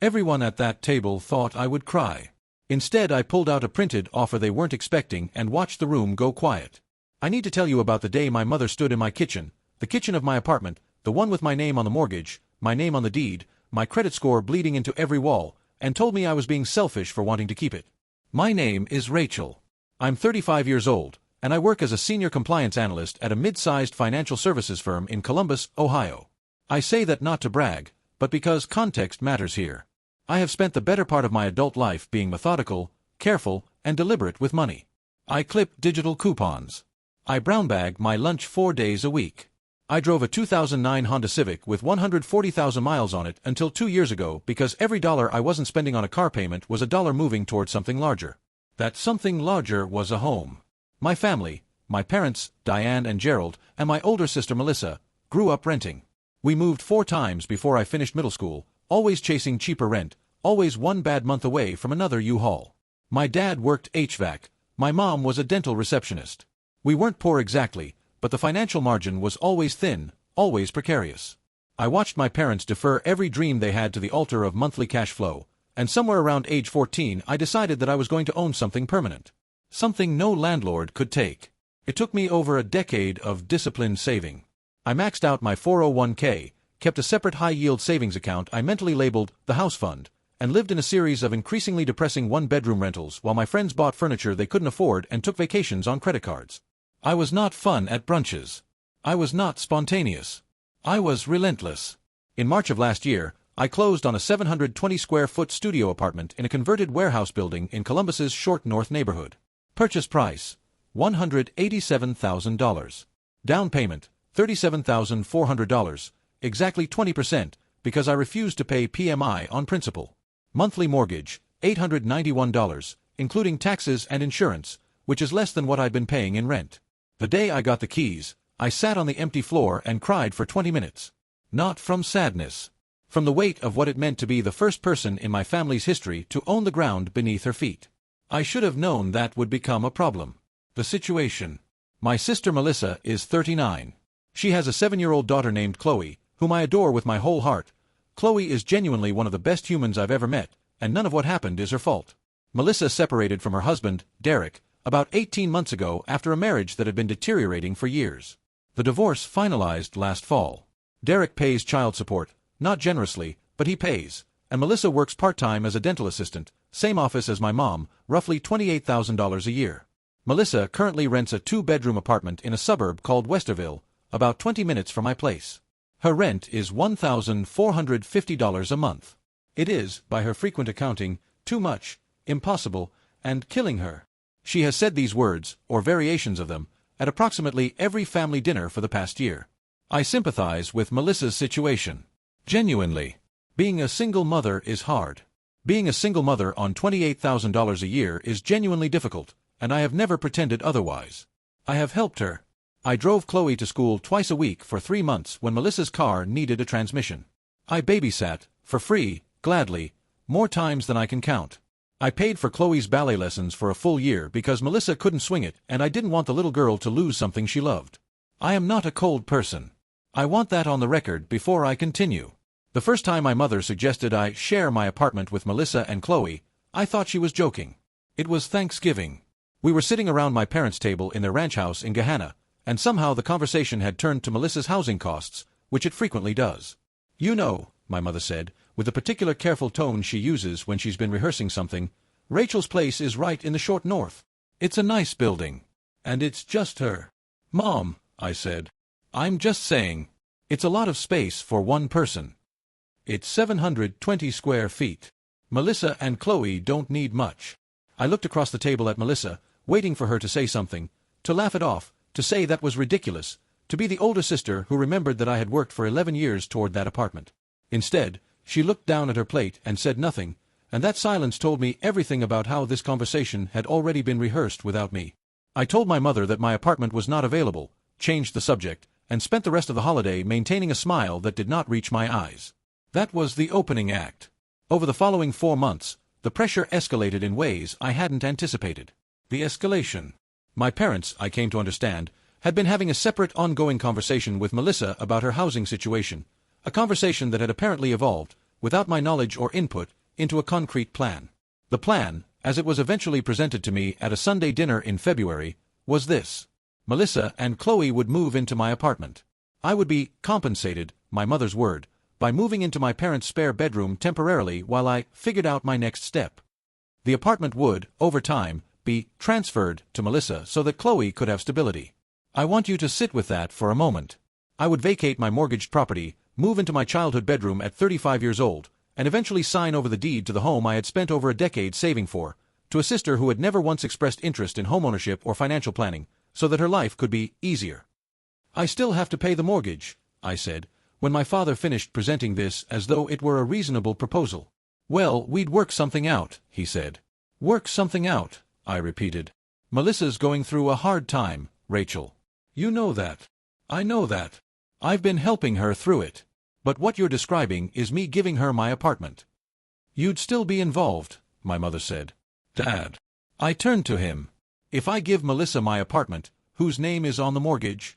Everyone at that table thought I would cry. Instead, I pulled out a printed offer they weren't expecting and watched the room go quiet. I need to tell you about the day my mother stood in my kitchen, the kitchen of my apartment, the one with my name on the mortgage, my name on the deed, my credit score bleeding into every wall, and told me I was being selfish for wanting to keep it. My name is Rachel. I'm 35 years old, and I work as a senior compliance analyst at a mid-sized financial services firm in Columbus, Ohio. I say that not to brag, but because context matters here. I have spent the better part of my adult life being methodical, careful, and deliberate with money. I clip digital coupons. I brown bag my lunch 4 days a week. I drove a 2009 Honda Civic with 140,000 miles on it until 2 years ago because every dollar I wasn't spending on a car payment was a dollar moving toward something larger. That something larger was a home. My family, my parents, Diane and Gerald, and my older sister Melissa, grew up renting. We moved 4 times before I finished middle school, always chasing cheaper rent, always one bad month away from another U-Haul. My dad worked HVAC, my mom was a dental receptionist. We weren't poor exactly, but the financial margin was always thin, always precarious. I watched my parents defer every dream they had to the altar of monthly cash flow, and somewhere around age 14 I decided that I was going to own something permanent. Something no landlord could take. It took me over a decade of disciplined saving. I maxed out my 401k, kept a separate high-yield savings account I mentally labeled the house fund, and lived in a series of increasingly depressing one-bedroom rentals while my friends bought furniture they couldn't afford and took vacations on credit cards. I was not fun at brunches. I was not spontaneous. I was relentless. In March of last year, I closed on a 720-square-foot studio apartment in a converted warehouse building in Columbus's Short North neighborhood. Purchase price, $187,000. Down payment, $37,400, exactly 20%, because I refused to pay PMI on principal. Monthly mortgage, $891, including taxes and insurance, which is less than what I'd been paying in rent. The day I got the keys, I sat on the empty floor and cried for 20 minutes. Not from sadness. From the weight of what it meant to be the first person in my family's history to own the ground beneath her feet. I should have known that would become a problem. The situation. My sister Melissa is 39. She has a 7-year-old daughter named Chloe, whom I adore with my whole heart. Chloe is genuinely one of the best humans I've ever met, and none of what happened is her fault. Melissa separated from her husband, Derek, about 18 months ago after a marriage that had been deteriorating for years. The divorce finalized last fall. Derek pays child support, not generously, but he pays, and Melissa works part-time as a dental assistant, same office as my mom, roughly $28,000 a year. Melissa currently rents a 2-bedroom apartment in a suburb called Westerville, about 20 minutes from my place. Her rent is $1,450 a month. It is, by her frequent accounting, too much, impossible, and killing her. She has said these words, or variations of them, at approximately every family dinner for the past year. I sympathize with Melissa's situation. Genuinely. Being a single mother is hard. Being a single mother on $28,000 a year is genuinely difficult, and I have never pretended otherwise. I have helped her. I drove Chloe to school twice a week for 3 months when Melissa's car needed a transmission. I babysat, for free, gladly, more times than I can count. I paid for Chloe's ballet lessons for a full year because Melissa couldn't swing it and I didn't want the little girl to lose something she loved. I am not a cold person. I want that on the record before I continue. The first time my mother suggested I share my apartment with Melissa and Chloe, I thought she was joking. It was Thanksgiving. We were sitting around my parents' table in their ranch house in Gahanna, and somehow the conversation had turned to Melissa's housing costs, which it frequently does. You know, my mother said, with the particular careful tone she uses when she's been rehearsing something, Rachel's place is right in the Short North. It's a nice building. And it's just her. Mom, I said. I'm just saying. It's a lot of space for one person. It's 720 square feet. Melissa and Chloe don't need much. I looked across the table at Melissa, waiting for her to say something, to laugh it off, to say that was ridiculous, to be the older sister who remembered that I had worked for 11 years toward that apartment. Instead, she looked down at her plate and said nothing, and that silence told me everything about how this conversation had already been rehearsed without me. I told my mother that my apartment was not available, changed the subject, and spent the rest of the holiday maintaining a smile that did not reach my eyes. That was the opening act. Over the following 4 months, the pressure escalated in ways I hadn't anticipated. The escalation. My parents, I came to understand, had been having a separate ongoing conversation with Melissa about her housing situation, a conversation that had apparently evolved, without my knowledge or input, into a concrete plan. The plan, as it was eventually presented to me at a Sunday dinner in February, was this. Melissa and Chloe would move into my apartment. I would be compensated, my mother's word, by moving into my parents' spare bedroom temporarily while I figured out my next step. The apartment would, over time, be transferred to Melissa so that Chloe could have stability. I want you to sit with that for a moment. I would vacate my mortgaged property, move into my childhood bedroom at 35 years old, and eventually sign over the deed to the home I had spent over a decade saving for, to a sister who had never once expressed interest in homeownership or financial planning, so that her life could be easier. I still have to pay the mortgage, I said, when my father finished presenting this as though it were a reasonable proposal. Well, we'd work something out, he said. Work something out, I repeated. Melissa's going through a hard time, Rachel. You know that. I know that. I've been helping her through it. But what you're describing is me giving her my apartment. You'd still be involved, my mother said. Dad. I turned to him. If I give Melissa my apartment, whose name is on the mortgage?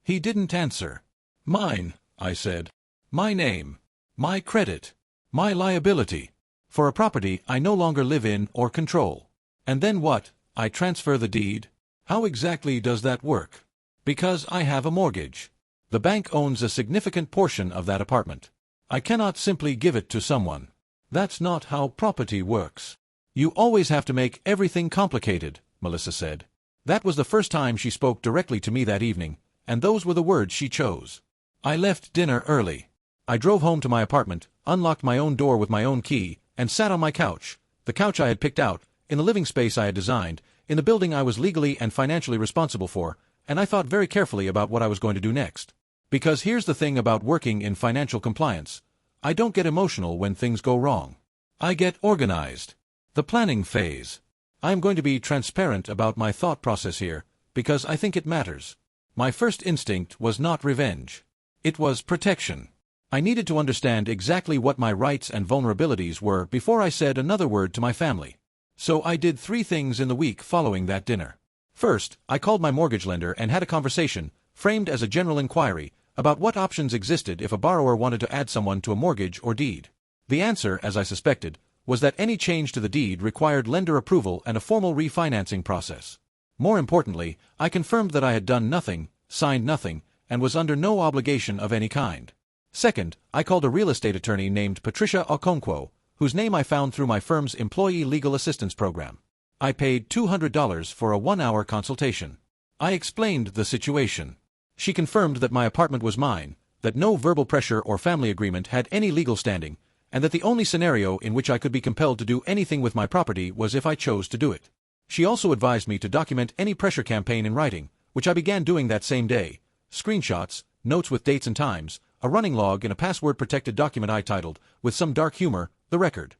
He didn't answer. Mine, I said. My name. My credit. My liability. For a property I no longer live in or control. And then what? I transfer the deed? How exactly does that work? Because I have a mortgage. The bank owns a significant portion of that apartment. I cannot simply give it to someone. That's not how property works. You always have to make everything complicated, Melissa said. That was the first time she spoke directly to me that evening, and those were the words she chose. I left dinner early. I drove home to my apartment, unlocked my own door with my own key, and sat on my couch, the couch I had picked out, in the living space I had designed, in the building I was legally and financially responsible for, and I thought very carefully about what I was going to do next. Because here's the thing about working in financial compliance. I don't get emotional when things go wrong. I get organized. The planning phase. I am going to be transparent about my thought process here, because I think it matters. My first instinct was not revenge. It was protection. I needed to understand exactly what my rights and vulnerabilities were before I said another word to my family. So I did 3 things in the week following that dinner. First, I called my mortgage lender and had a conversation, framed as a general inquiry, about what options existed if a borrower wanted to add someone to a mortgage or deed. The answer, as I suspected, was that any change to the deed required lender approval and a formal refinancing process. More importantly, I confirmed that I had done nothing, signed nothing, and was under no obligation of any kind. Second, I called a real estate attorney named Patricia Okonkwo, whose name I found through my firm's employee legal assistance program. I paid $200 for a 1-hour consultation. I explained the situation. She confirmed that my apartment was mine, that no verbal pressure or family agreement had any legal standing, and that the only scenario in which I could be compelled to do anything with my property was if I chose to do it. She also advised me to document any pressure campaign in writing, which I began doing that same day. Screenshots, notes with dates and times, a running log in a password-protected document I titled, with some dark humor, The Record.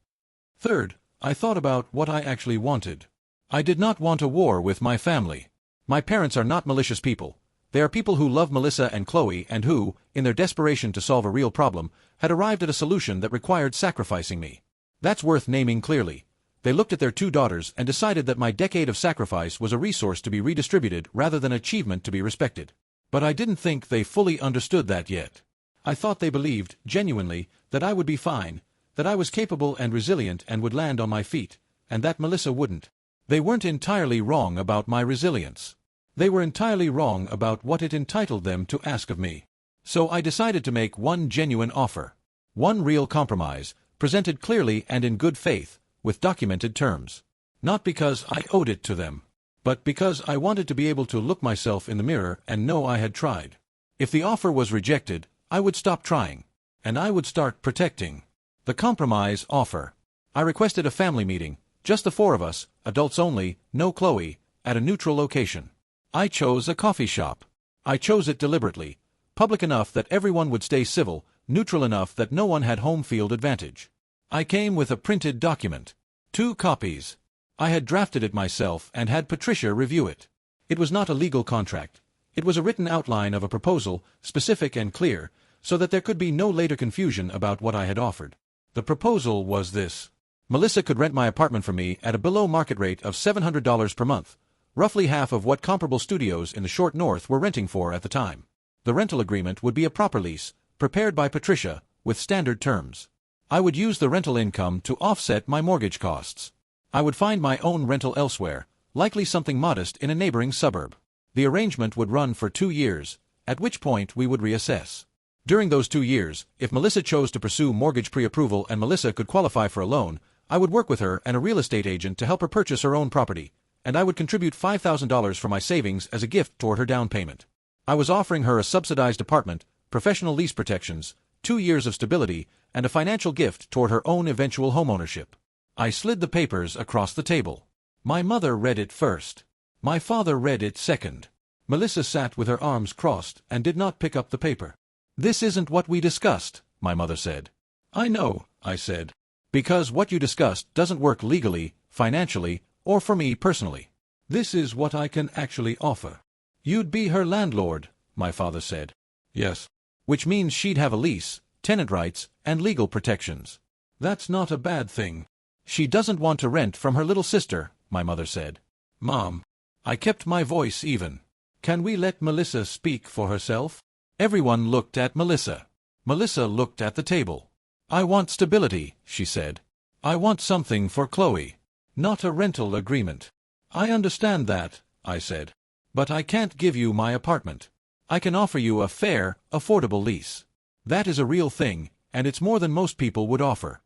Third, I thought about what I actually wanted. I did not want a war with my family. My parents are not malicious people. They are people who love Melissa and Chloe and who, in their desperation to solve a real problem, had arrived at a solution that required sacrificing me. That's worth naming clearly. They looked at their 2 daughters and decided that my decade of sacrifice was a resource to be redistributed rather than an achievement to be respected. But I didn't think they fully understood that yet. I thought they believed, genuinely, that I would be fine, that I was capable and resilient and would land on my feet, and that Melissa wouldn't. They weren't entirely wrong about my resilience. They were entirely wrong about what it entitled them to ask of me. So I decided to make one genuine offer. One real compromise, presented clearly and in good faith, with documented terms. Not because I owed it to them, but because I wanted to be able to look myself in the mirror and know I had tried. If the offer was rejected, I would stop trying, and I would start protecting. The compromise offer. I requested a family meeting, just the 4 of us, adults only, no Chloe, at a neutral location. I chose a coffee shop. I chose it deliberately, public enough that everyone would stay civil, neutral enough that no one had home field advantage. I came with a printed document. 2 copies. I had drafted it myself and had Patricia review it. It was not a legal contract. It was a written outline of a proposal, specific and clear, so that there could be no later confusion about what I had offered. The proposal was this. Melissa could rent my apartment from me at a below-market rate of $700 per month, roughly half of what comparable studios in the short north were renting for at the time. The rental agreement would be a proper lease, prepared by Patricia, with standard terms. I would use the rental income to offset my mortgage costs. I would find my own rental elsewhere, likely something modest in a neighboring suburb. The arrangement would run for 2 years, at which point we would reassess. During those 2 years, if Melissa chose to pursue mortgage pre-approval and Melissa could qualify for a loan, I would work with her and a real estate agent to help her purchase her own property, and I would contribute $5,000 from my savings as a gift toward her down payment. I was offering her a subsidized apartment, professional lease protections, 2 years of stability, and a financial gift toward her own eventual homeownership. I slid the papers across the table. My mother read it first. My father read it second. Melissa sat with her arms crossed and did not pick up the paper. "This isn't what we discussed," my mother said. "I know," I said. "Because what you discussed doesn't work legally, financially, or for me personally. This is what I can actually offer." "You'd be her landlord," my father said. "Yes. Which means she'd have a lease, tenant rights, and legal protections." "That's not a bad thing." "She doesn't want to rent from her little sister," my mother said. "Mom." I kept my voice even. "Can we let Melissa speak for herself?" Everyone looked at Melissa. Melissa looked at the table. "I want stability," she said. "I want something for Chloe. Not a rental agreement." "I understand that," I said. "But I can't give you my apartment. I can offer you a fair, affordable lease. That is a real thing, and it's more than most people would offer."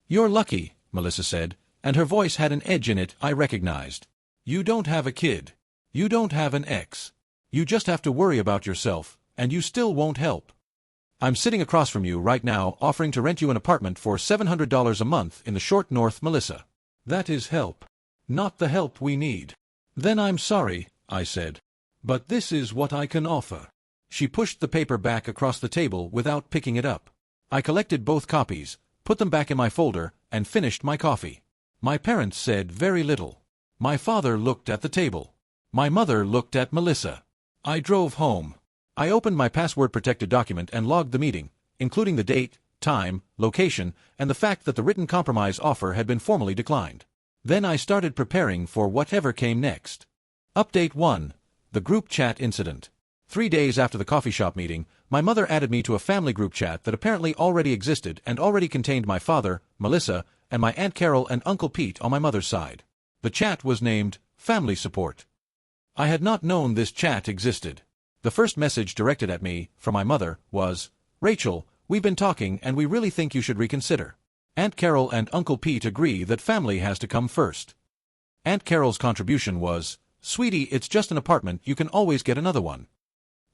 "You're lucky," Melissa said, and her voice had an edge in it I recognized. "You don't have a kid. You don't have an ex. You just have to worry about yourself, and you still won't help. I'm sitting across from you right now offering to rent you an apartment for $700 a month in the short north, Melissa. That is help. Not the help we need." "Then I'm sorry," I said. "But this is what I can offer." She pushed the paper back across the table without picking it up. I collected both copies, put them back in my folder, and finished my coffee. My parents said very little. My father looked at the table. My mother looked at Melissa. I drove home. I opened my password-protected document and logged the meeting, including the date, time, location, and the fact that the written compromise offer had been formally declined. Then I started preparing for whatever came next. Update 1. The group chat incident. 3 days after the coffee shop meeting, my mother added me to a family group chat that apparently already existed and already contained my father, Melissa, and my Aunt Carol and Uncle Pete on my mother's side. The chat was named Family Support. I had not known this chat existed. The first message directed at me, from my mother, was, "Rachel, we've been talking and we really think you should reconsider. Aunt Carol and Uncle Pete agree that family has to come first." Aunt Carol's contribution was, "Sweetie, it's just an apartment, you can always get another one."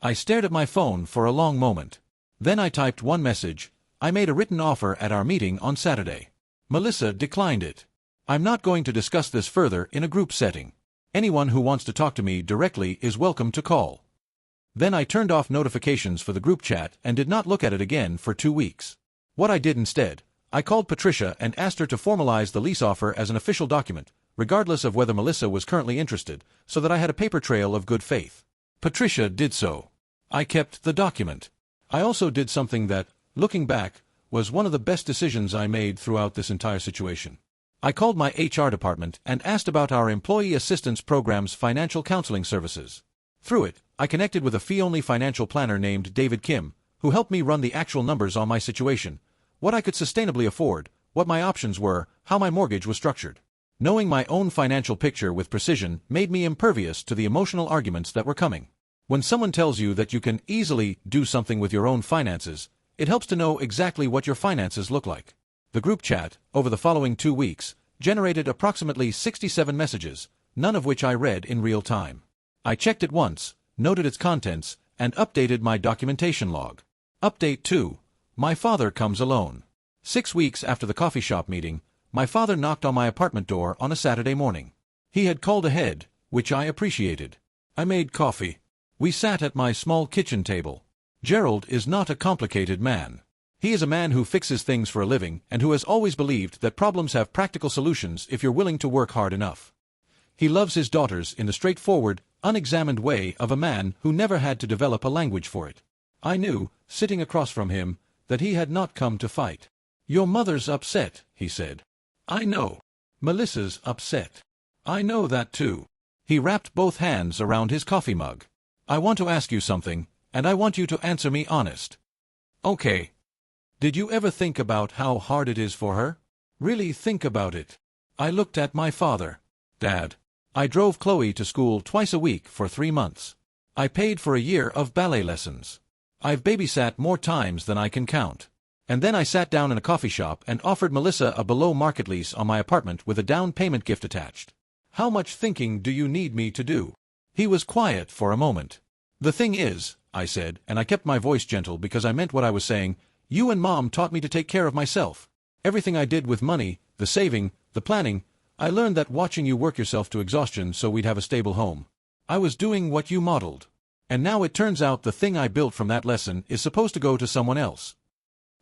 I stared at my phone for a long moment. Then I typed one message, "I made a written offer at our meeting on Saturday. Melissa declined it. I'm not going to discuss this further in a group setting. Anyone who wants to talk to me directly is welcome to call." Then I turned off notifications for the group chat and did not look at it again for 2 weeks. What I did instead, I called Patricia and asked her to formalize the lease offer as an official document, regardless of whether Melissa was currently interested, so that I had a paper trail of good faith. Patricia did so. I kept the document. I also did something that, looking back, was one of the best decisions I made throughout this entire situation. I called my HR department and asked about our Employee Assistance Program's financial counseling services. Through it, I connected with a fee-only financial planner named David Kim, who helped me run the actual numbers on my situation, what I could sustainably afford, what my options were, how my mortgage was structured. Knowing my own financial picture with precision made me impervious to the emotional arguments that were coming. When someone tells you that you can easily do something with your own finances, it helps to know exactly what your finances look like. The group chat, over the following 2 weeks, generated approximately 67 messages, none of which I read in real time. I checked it once, noted its contents, and updated my documentation log. Update 2. My father comes alone. 6 weeks after the coffee shop meeting, my father knocked on my apartment door on a Saturday morning. He had called ahead, which I appreciated. I made coffee. We sat at my small kitchen table. Gerald is not a complicated man. He is a man who fixes things for a living and who has always believed that problems have practical solutions if you're willing to work hard enough. He loves his daughters in the straightforward, unexamined way of a man who never had to develop a language for it. I knew, sitting across from him, that he had not come to fight. "Your mother's upset," he said. "I know. Melissa's upset. I know that too." He wrapped both hands around his coffee mug. "I want to ask you something, and I want you to answer me honest." "Okay." Did you ever think about how hard it is for her? Really think about it. I looked at my father. Dad. I drove Chloe to school twice a week for 3 months. I paid for a year of ballet lessons. I've babysat more times than I can count. And then I sat down in a coffee shop and offered Melissa a below-market lease on my apartment with a down payment gift attached. How much thinking do you need me to do? He was quiet for a moment. The thing is, I said, and I kept my voice gentle because I meant what I was saying, you and Mom taught me to take care of myself. Everything I did with money, the saving, the planning, I learned that watching you work yourself to exhaustion so we'd have a stable home. I was doing what you modeled. And now it turns out the thing I built from that lesson is supposed to go to someone else.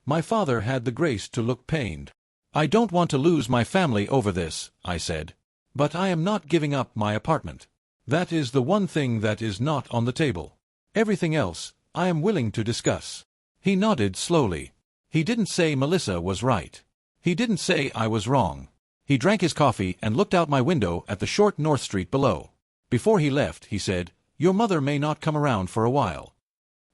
My father had the grace to look pained. I don't want to lose my family over this, I said. But I am not giving up my apartment. That is the one thing that is not on the table. Everything else, I am willing to discuss. He nodded slowly. He didn't say Melissa was right. He didn't say I was wrong. He drank his coffee and looked out my window at the short North Street below. Before he left, he said, "Your mother may not come around for a while."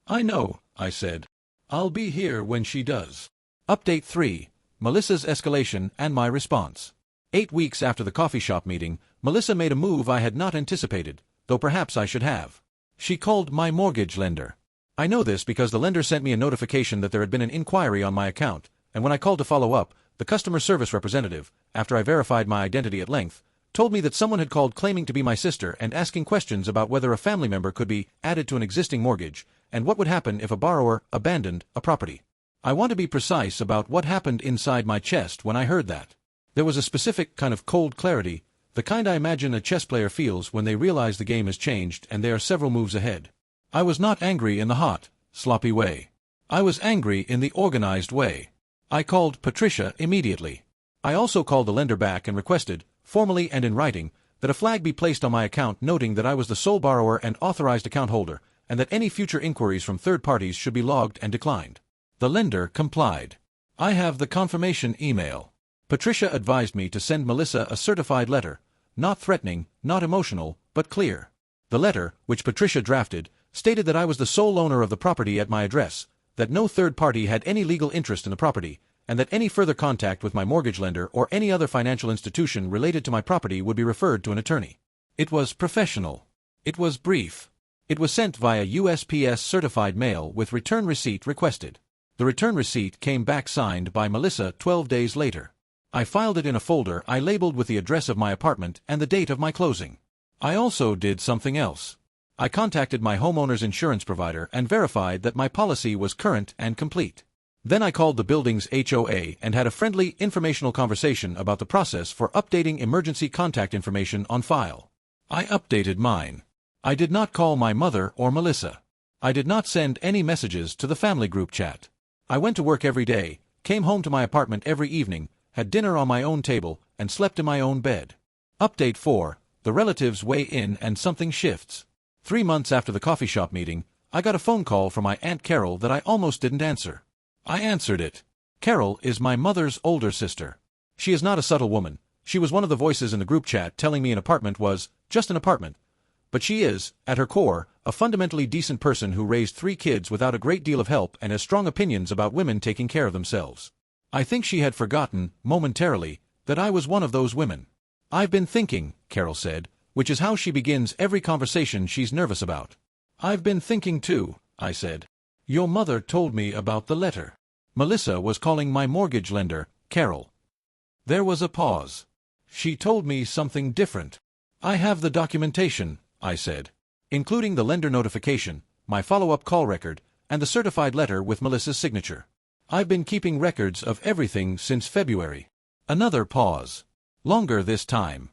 "I know," I said. "I'll be here when she does." Update 3. Melissa's escalation and my response. 8 weeks after the coffee shop meeting, Melissa made a move I had not anticipated, though perhaps I should have. She called my mortgage lender. I know this because the lender sent me a notification that there had been an inquiry on my account, and when I called to follow up, the customer service representative, after I verified my identity at length, told me that someone had called claiming to be my sister and asking questions about whether a family member could be added to an existing mortgage, and what would happen if a borrower abandoned a property. I want to be precise about what happened inside my chest when I heard that. There was a specific kind of cold clarity, the kind I imagine a chess player feels when they realize the game has changed and they are several moves ahead. I was not angry in the hot, sloppy way. I was angry in the organized way. I called Patricia immediately. I also called the lender back and requested, formally and in writing, that a flag be placed on my account noting that I was the sole borrower and authorized account holder, and that any future inquiries from third parties should be logged and declined. The lender complied. I have the confirmation email. Patricia advised me to send Melissa a certified letter, not threatening, not emotional, but clear. The letter, which Patricia drafted, stated that I was the sole owner of the property at my address, that no third party had any legal interest in the property, and that any further contact with my mortgage lender or any other financial institution related to my property would be referred to an attorney. It was professional. It was brief. It was sent via USPS certified mail with return receipt requested. The return receipt came back signed by Melissa 12 days later. I filed it in a folder I labeled with the address of my apartment and the date of my closing. I also did something else. I contacted my homeowner's insurance provider and verified that my policy was current and complete. Then I called the building's HOA and had a friendly, informational conversation about the process for updating emergency contact information on file. I updated mine. I did not call my mother or Melissa. I did not send any messages to the family group chat. I went to work every day, came home to my apartment every evening, had dinner on my own table, and slept in my own bed. Update 4. The relatives weigh in and something shifts. 3 months after the coffee shop meeting, I got a phone call from my Aunt Carol that I almost didn't answer. I answered it. Carol is my mother's older sister. She is not a subtle woman. She was one of the voices in the group chat telling me an apartment was just an apartment. But she is, at her core, a fundamentally decent person who raised 3 kids without a great deal of help and has strong opinions about women taking care of themselves. I think she had forgotten, momentarily, that I was one of those women. "I've been thinking," Carol said, which is how she begins every conversation she's nervous about. "I've been thinking too," I said. "Your mother told me about the letter." Melissa was calling my mortgage lender, Carol. There was a pause. "She told me something different." "I have the documentation," I said, "including the lender notification, my follow-up call record, and the certified letter with Melissa's signature. I've been keeping records of everything since February." Another pause. Longer this time.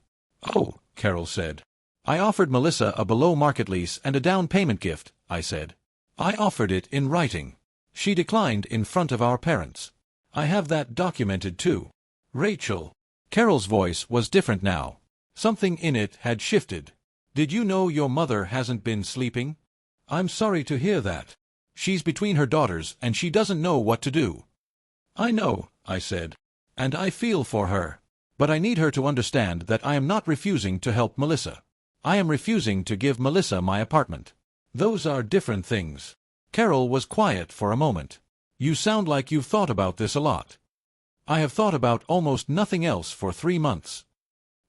"Oh," Carol said. "I offered Melissa a below-market lease and a down payment gift," I said. "I offered it in writing. She declined in front of our parents. I have that documented too." "Rachel." Carol's voice was different now. Something in it had shifted. "Did you know your mother hasn't been sleeping? I'm sorry to hear that. She's between her daughters and she doesn't know what to do." "I know," I said. "And I feel for her. But I need her to understand that I am not refusing to help Melissa. I am refusing to give Melissa my apartment. Those are different things." Carol was quiet for a moment. You sound like you've thought about this a lot. I have thought about almost nothing else for 3 months.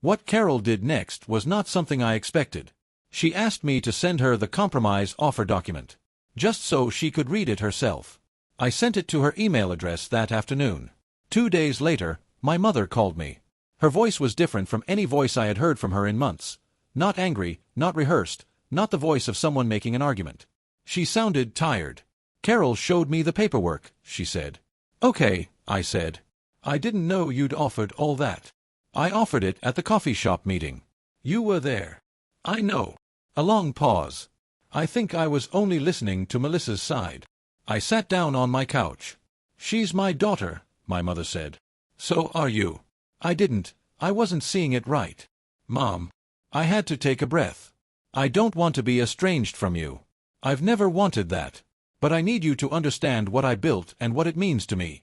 What Carol did next was not something I expected. She asked me to send her the compromise offer document, just so she could read it herself. I sent it to her email address that afternoon. 2 days later, my mother called me. Her voice was different from any voice I had heard from her in months. Not angry, not rehearsed, not the voice of someone making an argument. She sounded tired. "Carol showed me the paperwork," she said. "Okay," I said. "I didn't know you'd offered all that." "I offered it at the coffee shop meeting. You were there." "I know." A long pause. I think I was only listening to Melissa's side. I sat down on my couch. "She's my daughter," my mother said. "So are you." I wasn't seeing it right. "Mom." I had to take a breath. "I don't want to be estranged from you. I've never wanted that. But I need you to understand what I built and what it means to me."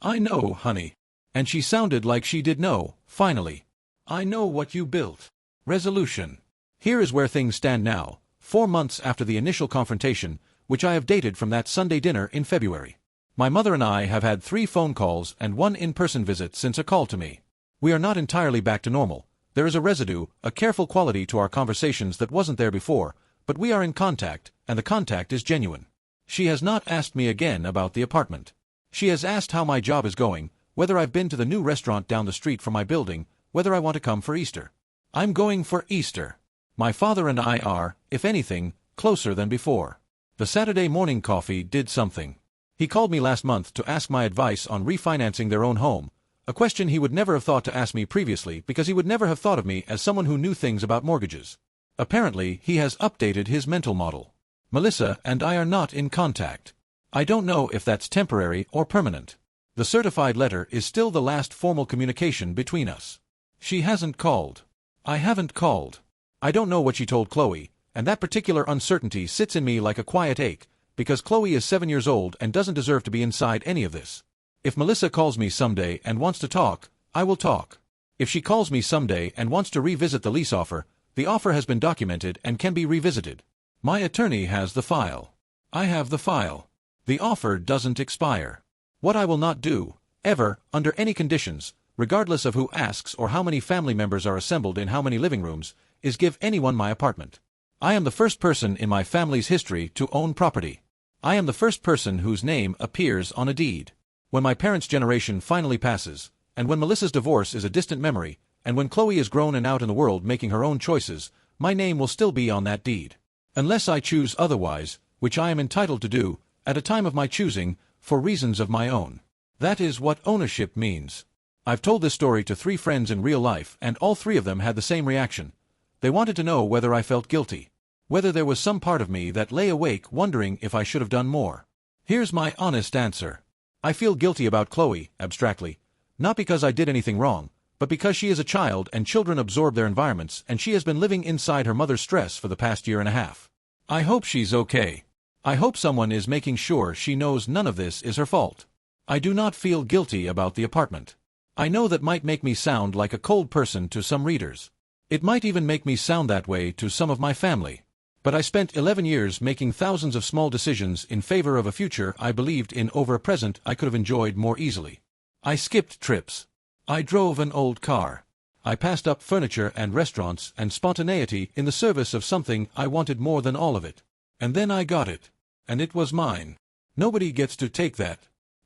"I know, honey." And she sounded like she did know, finally. "I know what you built." Resolution. Here is where things stand now, 4 months after the initial confrontation, which I have dated from that Sunday dinner in February. My mother and I have had 3 phone calls and 1 in-person visit since a call to me. We are not entirely back to normal. There is a residue, a careful quality to our conversations that wasn't there before, but we are in contact, and the contact is genuine. She has not asked me again about the apartment. She has asked how my job is going, whether I've been to the new restaurant down the street from my building, whether I want to come for Easter. I'm going for Easter. My father and I are, if anything, closer than before. The Saturday morning coffee did something. He called me last month to ask my advice on refinancing their own home, a question he would never have thought to ask me previously because he would never have thought of me as someone who knew things about mortgages. Apparently, he has updated his mental model. Melissa and I are not in contact. I don't know if that's temporary or permanent. The certified letter is still the last formal communication between us. She hasn't called. I haven't called. I don't know what she told Chloe, and that particular uncertainty sits in me like a quiet ache, because Chloe is 7 years old and doesn't deserve to be inside any of this. If Melissa calls me someday and wants to talk, I will talk. If she calls me someday and wants to revisit the lease offer, the offer has been documented and can be revisited. My attorney has the file. I have the file. The offer doesn't expire. What I will not do, ever, under any conditions, regardless of who asks or how many family members are assembled in how many living rooms, is give anyone my apartment. I am the first person in my family's history to own property. I am the first person whose name appears on a deed. When my parents' generation finally passes, and when Melissa's divorce is a distant memory, and when Chloe is grown and out in the world making her own choices, my name will still be on that deed. Unless I choose otherwise, which I am entitled to do, at a time of my choosing, for reasons of my own. That is what ownership means. I've told this story to 3 friends in real life, and all 3 of them had the same reaction. They wanted to know whether I felt guilty. Whether there was some part of me that lay awake wondering if I should have done more. Here's my honest answer. I feel guilty about Chloe, abstractly. Not because I did anything wrong, but because she is a child and children absorb their environments and she has been living inside her mother's stress for the past 1.5 years. I hope she's okay. I hope someone is making sure she knows none of this is her fault. I do not feel guilty about the apartment. I know that might make me sound like a cold person to some readers. It might even make me sound that way to some of my family. But I spent 11 years making thousands of small decisions in favor of a future I believed in over a present I could have enjoyed more easily. I skipped trips. I drove an old car. I passed up furniture and restaurants and spontaneity in the service of something I wanted more than all of it. And then I got it. And it was mine. Nobody gets to take that.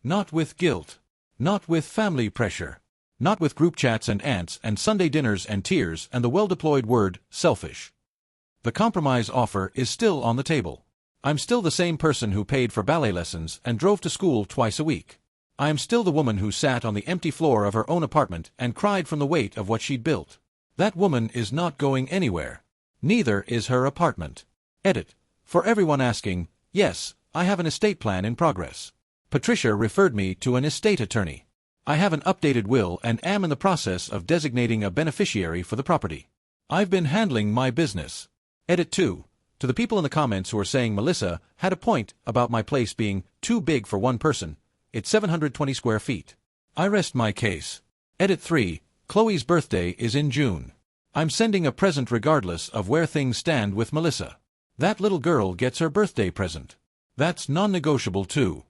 Not with guilt. Not with family pressure. Not with group chats and aunts and Sunday dinners and tears and the well-deployed word, selfish. The compromise offer is still on the table. I'm still the same person who paid for ballet lessons and drove to school twice a week. I am still the woman who sat on the empty floor of her own apartment and cried from the weight of what she'd built. That woman is not going anywhere. Neither is her apartment. Edit. For everyone asking, yes, I have an estate plan in progress. Patricia referred me to an estate attorney. I have an updated will and am in the process of designating a beneficiary for the property. I've been handling my business. Edit 2. To the people in the comments who are saying Melissa had a point about my place being too big for one person, it's 720 square feet. I rest my case. Edit 3. Chloe's birthday is in June. I'm sending a present regardless of where things stand with Melissa. That little girl gets her birthday present. That's non-negotiable too.